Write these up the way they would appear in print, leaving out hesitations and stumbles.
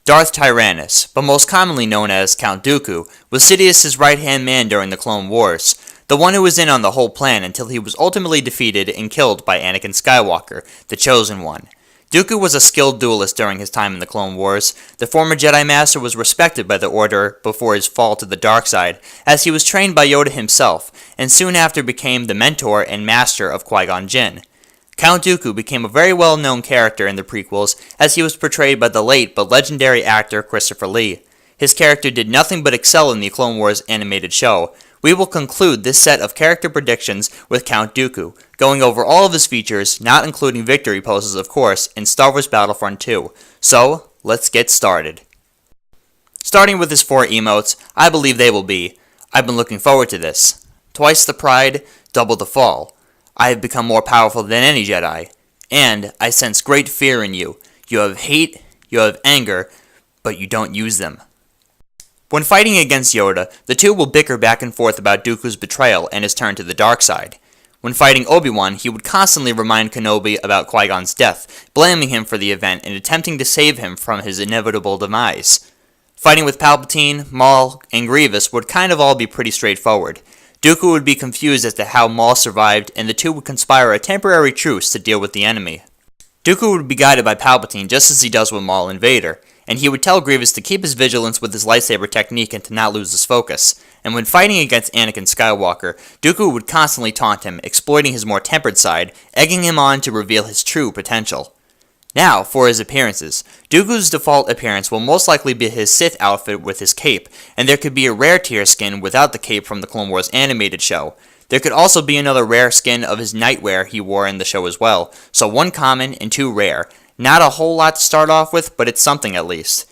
Darth Tyrannus, but most commonly known as Count Dooku, was Sidious's right-hand man during the Clone Wars, the one who was in on the whole plan until he was ultimately defeated and killed by Anakin Skywalker, the Chosen One. Dooku was a skilled duelist during his time in the Clone Wars. The former Jedi Master was respected by the Order before his fall to the dark side, as he was trained by Yoda himself, and soon after became the mentor and master of Qui-Gon Jinn. Count Dooku became a very well-known character in the prequels, as he was portrayed by the late but legendary actor Christopher Lee. His character did nothing but excel in the Clone Wars animated show. We will conclude this set of character predictions with Count Dooku, going over all of his features, not including victory poses of course, in Star Wars Battlefront 2. So, let's get started. Starting with his 4 emotes, I believe they will be, I've been looking forward to this. Twice the pride, double the fall. I have become more powerful than any Jedi, and I sense great fear in you. You have hate, you have anger, but you don't use them. When fighting against Yoda, the two will bicker back and forth about Dooku's betrayal and his turn to the dark side. When fighting Obi-Wan, he would constantly remind Kenobi about Qui-Gon's death, blaming him for the event and attempting to save him from his inevitable demise. Fighting with Palpatine, Maul, and Grievous would kind of all be pretty straightforward. Dooku would be confused as to how Maul survived, and the two would conspire a temporary truce to deal with the enemy. Dooku would be guided by Palpatine just as he does with Maul and Vader, and he would tell Grievous to keep his vigilance with his lightsaber technique and to not lose his focus. And when fighting against Anakin Skywalker, Dooku would constantly taunt him, exploiting his more tempered side, egging him on to reveal his true potential. Now, for his appearances. Dooku's default appearance will most likely be his Sith outfit with his cape, and there could be a rare tier skin without the cape from the Clone Wars animated show. There could also be another rare skin of his nightwear he wore in the show as well, so 1 common and 2 rare. Not a whole lot to start off with, but it's something at least.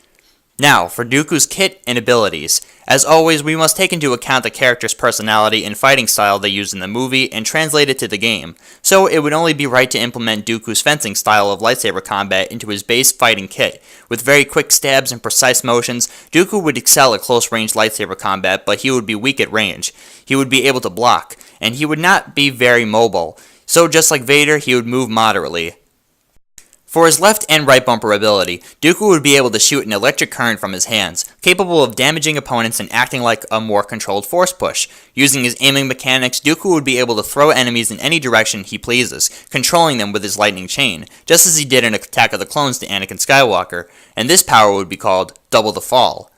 Now, for Dooku's kit and abilities. As always, we must take into account the character's personality and fighting style they used in the movie and translate it to the game, so it would only be right to implement Dooku's fencing style of lightsaber combat into his base fighting kit. With very quick stabs and precise motions, Dooku would excel at close-range lightsaber combat, but he would be weak at range. He would be able to block, and he would not be very mobile, so just like Vader, he would move moderately. For his left and right bumper ability, Dooku would be able to shoot an electric current from his hands, capable of damaging opponents and acting like a more controlled force push. Using his aiming mechanics, Dooku would be able to throw enemies in any direction he pleases, controlling them with his lightning chain, just as he did in Attack of the Clones to Anakin Skywalker, and this power would be called Double the Fall.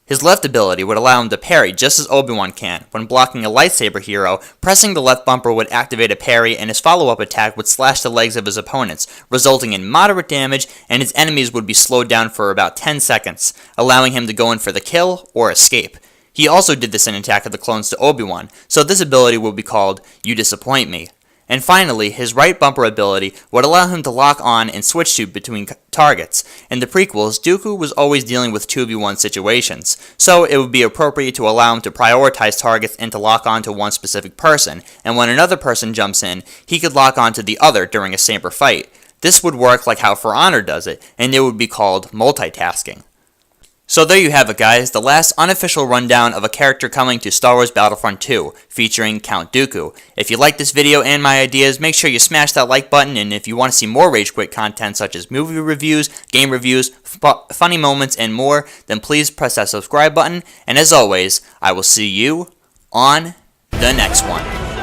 His left ability would allow him to parry just as Obi-Wan can. When blocking a lightsaber hero, pressing the left bumper would activate a parry and his follow-up attack would slash the legs of his opponents, resulting in moderate damage, and his enemies would be slowed down for about 10 seconds, allowing him to go in for the kill or escape. He also did this in Attack of the Clones to Obi-Wan, so this ability would be called You Disappoint Me. And finally, his right bumper ability would allow him to lock on and switch shoot between targets. In the prequels, Dooku was always dealing with 2v1 situations, so it would be appropriate to allow him to prioritize targets and to lock on to one specific person, and when another person jumps in, he could lock on to the other during a saber fight. This would work like how For Honor does it, and it would be called multitasking. So there you have it guys, the last unofficial rundown of a character coming to Star Wars Battlefront 2, featuring Count Dooku. If you like this video and my ideas, make sure you smash that like button, and if you want to see more Rage Quit content such as movie reviews, game reviews, funny moments, and more, then please press that subscribe button, and as always, I will see you on the next one.